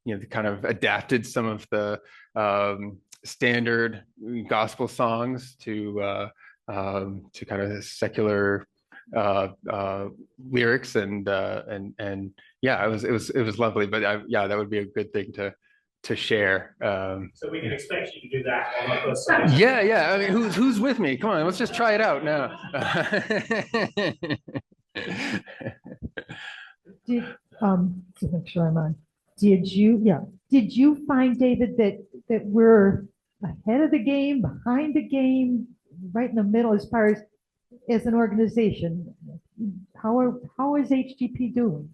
they kind of adapted some of the standard gospel songs to kind of secular lyrics, and it was lovely. But that would be a good thing to share. So we can expect you to do that on our first Sunday. Yeah. I mean, who's with me? Come on, let's just try it out now. To make sure I'm on. Did you find, David, that we're ahead of the game, behind the game, right in the middle as far as an organization? How is HGP doing?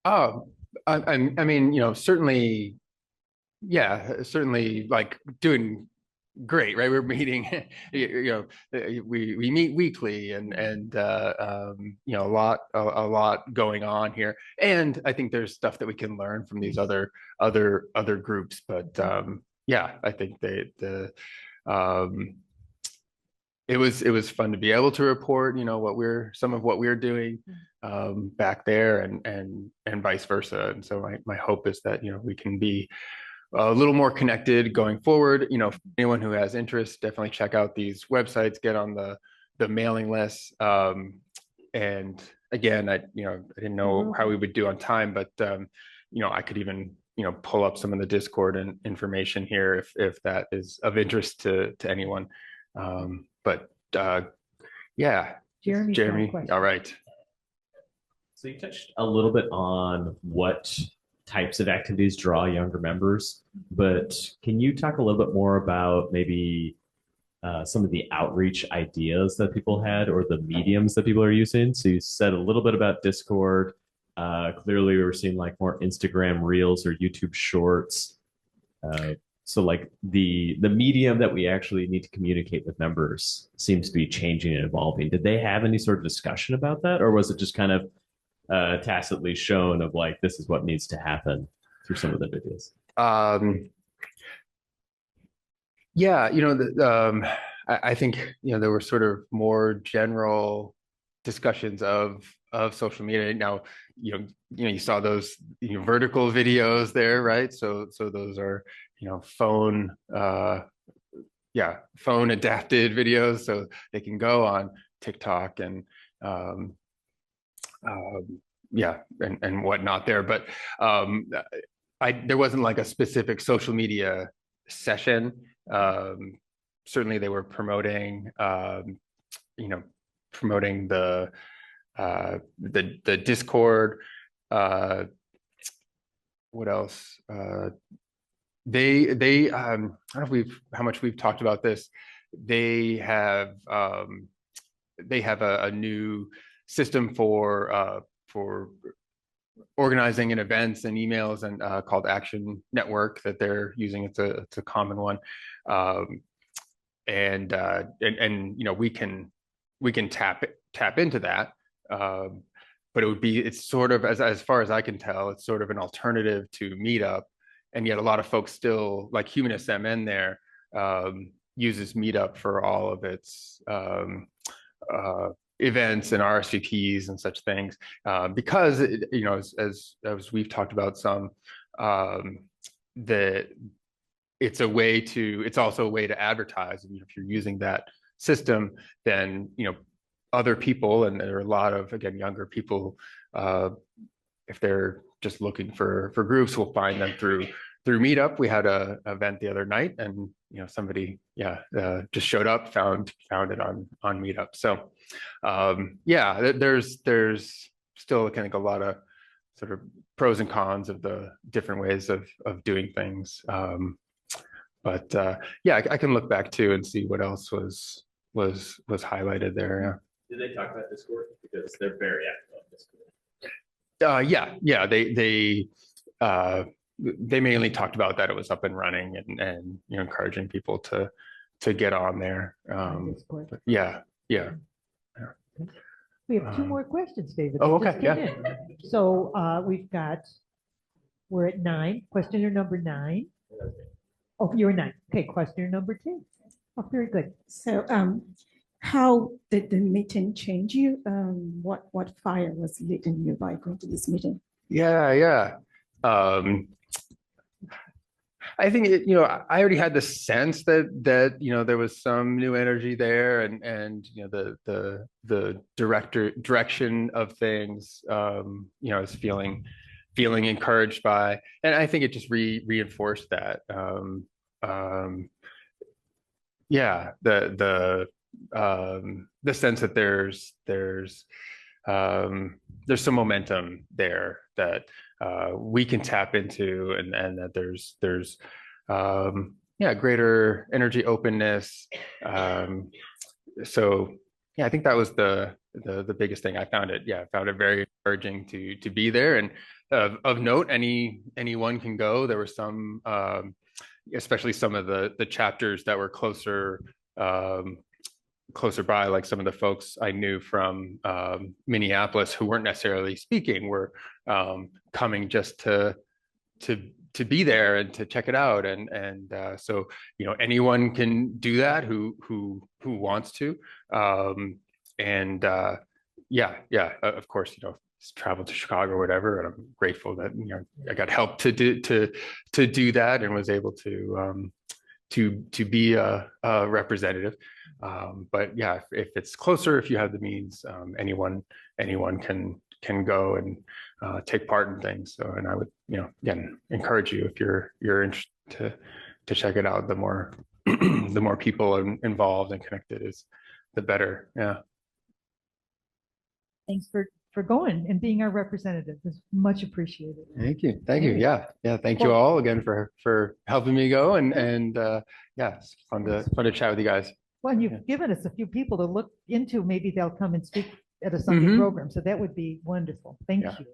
Oh, I mean, certainly like doing great, right? We're meeting, we meet weekly, and a lot going on here. And I think there's stuff that we can learn from these other groups. But I think it was fun to be able to report, some of what we're doing back there, and vice versa. And so my hope is that we can be a little more connected going forward. Anyone who has interest, definitely check out these websites, get on the mailing list. And again, I didn't know how we would do on time, but I could even pull up some of the Discord and information here if that is of interest to anyone. Jeremy. All right. So you touched a little bit on what types of activities draw younger members, but can you talk a little bit more about maybe some of the outreach ideas that people had or the mediums that people are using. So you said a little bit about Discord. Clearly, we were seeing like more Instagram Reels or YouTube Shorts. So like the medium that we actually need to communicate with members seems to be changing and evolving. Did they have any sort of discussion about that, or was it just kind of tacitly shown of like this is what needs to happen through some of the videos? Yeah, I think there were sort of more general discussions of social media. Now, you saw those vertical videos there, right? So those are phone phone adapted videos, so they can go on TikTok and and whatnot there. But there wasn't like a specific social media session. Certainly they were promoting promoting the Discord. What else? They I don't know how much we've talked about this. They have a new system for organizing in events and emails, and called Action Network that they're using. It's a common one, and we can tap into that, but it's sort of, as far as I can tell, it's sort of an alternative to Meetup, and yet a lot of folks still, like Humanist MN there, uses Meetup for all of its events and RSVPs and such things, because as we've talked about some, that it's also a way to advertise. And if you're using that system, then other people, and there are a lot of, again, younger people, if they're just looking for groups, will find them through Meetup. We had an event the other night, and somebody just showed up, found it on Meetup. So there's still, I think, a lot of sort of pros and cons of the different ways of doing things. But I can look back too and see what else was highlighted there. Did they talk about Discord? Because they're very active Yeah. on They mainly talked about that it was up and running, and encouraging people to get on there. But yeah. We have two more questions, David. Oh, okay. Just came in. So we're at 9. Questioner number 9. Oh, you're 9. Okay, questioner number 10. Oh, very good. So how did the meeting change you? What fire was lit in you by going to this meeting? Yeah. I think I already had the sense that there was some new energy there, and the direction of things, I was feeling encouraged by, and I think it just reinforced that. The sense that there's some momentum there that we can tap into, and that there's greater energy openness. So I think that was the biggest thing. I found it very encouraging to be there, and of note, anyone can go. There were some, especially some of the chapters that were closer by, like some of the folks I knew from Minneapolis who weren't necessarily speaking, were coming just to be there and to check it out, and so anyone can do that who wants to, of course, travel to Chicago or whatever, and I'm grateful that I got help to do that, and was able to be a representative. But if it's closer, if you have the means, anyone can go and take part in things. So, and I would again encourage you, if you're interested, to check it out. The more the more people involved and connected is, the better. Yeah. Thanks for going and being our representative. It's much appreciated. Thank you. Yeah. Thank you all again for helping me go, and it's fun to chat with you guys. Well, you've given us a few people to look into. Maybe they'll come and speak at a Sunday program. So that would be wonderful. Thank you.